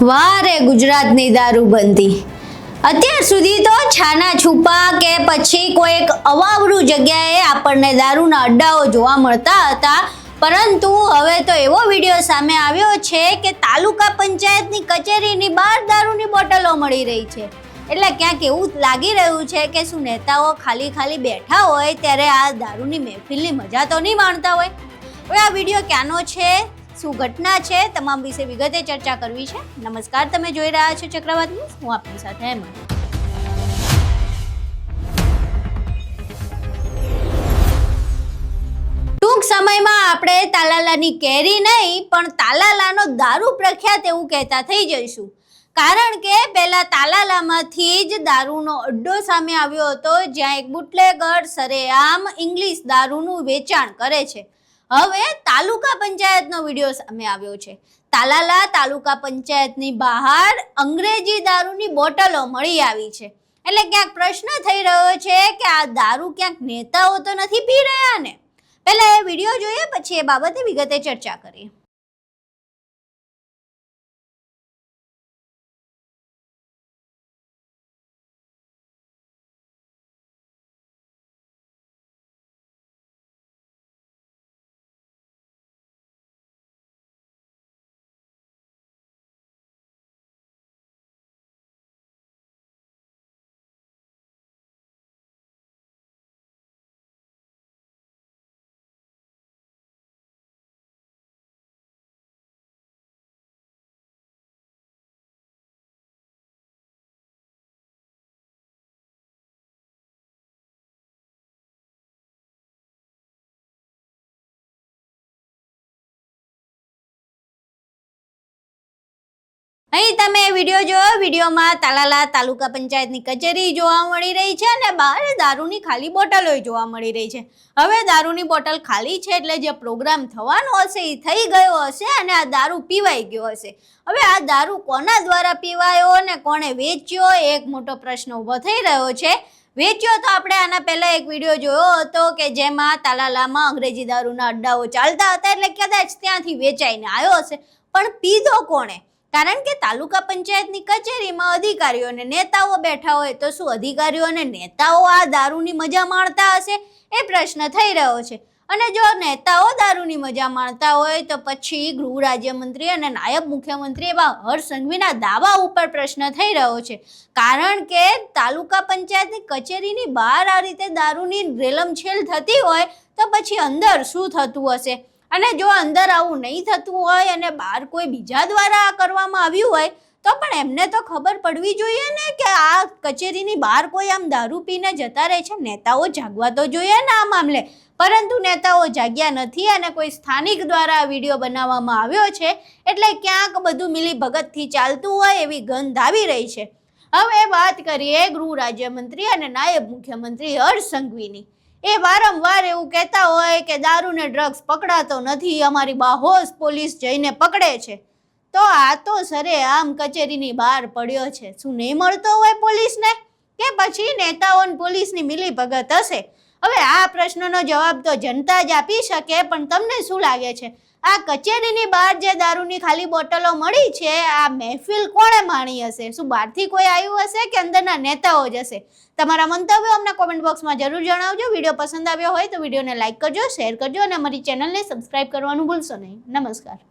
વાહ રે ગુજરાતની દારૂબંધી। અત્યાર સુધી તો છાના છુપા કે પછી કોઈ એક અવાવરું જગ્યાએ આપણને દારૂના અડ્ડાઓ જોવા મળતા હતા, પરંતુ હવે તો એવો વિડીયો સામે આવ્યો છે કે તાલુકા પંચાયતની કચેરીની બહાર દારૂની બોટલો મળી રહી છે। એટલે ક્યાંક એવું લાગી રહ્યું છે કે શું નેતાઓ ખાલી બેઠા હોય ત્યારે આ દારૂની મહેફિલની મજા તો નહીં માણતા હોય। હવે આ વિડીયો ક્યાંનો છે, શું ઘટના છે, તમામ વિશે વિગતે ચર્ચા કરવી છે। નમસ્કાર, તમે જોઈ રહ્યા છો ચક્રવાત ન્યૂઝ, હું આપની સાથે હેમંત। ટૂંક સમયમાં આપણે તાલાલાની કેરી નહીં પણ તાલાલાનો દારૂ પ્રખ્યાત એવું કહેતા થઈ જઈશું, કારણ કે પહેલા તાલાલામાંથી જ દારૂનો અડ્ડો સામે આવ્યો હતો, જ્યાં એક બુટલેગર સરેઆમ ઇંગ્લિશ દારૂનું વેચાણ કરે છે। હવે તાલુકા પંચાયતનો વિડીયો સામે આવ્યો છે। તાલાલા તાલુકા પંચાયતની બહાર અંગ્રેજી દારૂની બોટલો મળી આવી છે। એટલે ક્યાંક પ્રશ્ન થઈ રહ્યો છે કે આ દારૂ ક્યાંક નેતાઓ તો નથી પી રહ્યા ને? પહેલા એ વિડીયો જોઈએ, પછી એ બાબતે વિગતે ચર્ચા કરીએ। અહીં તમે વિડીયો જોયો, વિડીયોમાં તાલાલા તાલુકા પંચાયતની કચેરી જોવા મળી રહી છે અને બહાર દારૂની ખાલી બોટલો જોવા મળી રહી છે। હવે દારૂની બોટલ ખાલી છે એટલે જે પ્રોગ્રામ થવાનો હશે એ થઈ ગયો હશે અને આ દારૂ પીવાઈ ગયો હશે। હવે આ દારૂ કોના દ્વારા પીવાયો અને કોણે વેચ્યો, એક મોટો પ્રશ્ન ઊભો થઈ રહ્યો છે। વેચ્યો તો આપણે આના પહેલા એક વિડીયો જોયો હતો કે જેમાં તાલાલામાં અંગ્રેજી દારૂના અડ્ડાઓ ચાલતા હતા, એટલે કદાચ ત્યાંથી વેચાઈને આવ્યો હશે, પણ પીધો કોણે? કારણ કે તાલુકા પંચાયતની કચેરીમાં અધિકારીઓ અને નેતાઓ બેઠા હોય, તો શું અધિકારીઓ અને નેતાઓ આ દારૂની મજા માણતા હશે? એ પ્રશ્ન થઈ રહ્યો છે। અને જો નેતાઓ દારૂની મજા માણતા હોય તો પછી ગૃહ રાજ્યમંત્રી અને નાયબ મુખ્યમંત્રી એવા હર્ષ સંઘવીના દાવા ઉપર પ્રશ્ન થઈ રહ્યો છે, કારણ કે તાલુકા પંચાયતની કચેરીની બહાર આ રીતે દારૂની રેલમછેલ થતી હોય તો પછી અંદર શું થતું હશે? અને જો અંદર આવું નહીં થતું હોય અને બહાર કોઈ બીજા દ્વારા આ કરવામાં આવ્યું હોય તો પણ એમને તો ખબર પડવી જોઈએ ને કે આ કચેરીની બહાર કોઈ આમ દારૂ પીને જતા રહે છે। નેતાઓ જાગવા તો જોઈએ ને આ મામલે, પરંતુ નેતાઓ જાગ્યા નથી અને કોઈ સ્થાનિક દ્વારા આ વિડીયો બનાવવામાં આવ્યો છે, એટલે ક્યાંક બધું મિલીભગતથી ચાલતું હોય એવી ગંધ આવી રહી છે। હવે વાત કરીએ ગૃહ રાજ્યમંત્રી અને નાયબ મુખ્યમંત્રી હર્ષ સંઘવીની। એ વારંવાર એવું કહેતા હોય કે દારૂ ને ડ્રગ્સ પકડાતો નથી, અમારી બાહોશ પોલીસ જઈને પકડે છે। તો આ તો સરેઆમ કચેરીની બહાર પડ્યો છે। શું નહીં મળતો હોય પોલીસને, કે પછી નેતાઓ અને પોલીસની મિલીભગત હશે? હવે આ પ્રશ્નનો જવાબ તો જનતા જ આપી શકે, પણ તમને શું લાગે છે આ કચેરીની બહાર જે દારૂની ખાલી બોટલો મળી છે, આ મહેફિલ કોણે માણી હશે? શું બહારથી કોઈ આવ્યું હશે કે અંદરના નેતાઓ જ હશે? તમારા મંતવ્યો અમને કોમેન્ટ બોક્સમાં જરૂર જણાવજો। વિડીયો પસંદ આવ્યો હોય તો વિડીયોને લાઇક કરજો, શેર કરજો અને અમારી ચેનલને સબસ્ક્રાઇબ કરવાનું ભૂલશો નહીં। નમસ્કાર।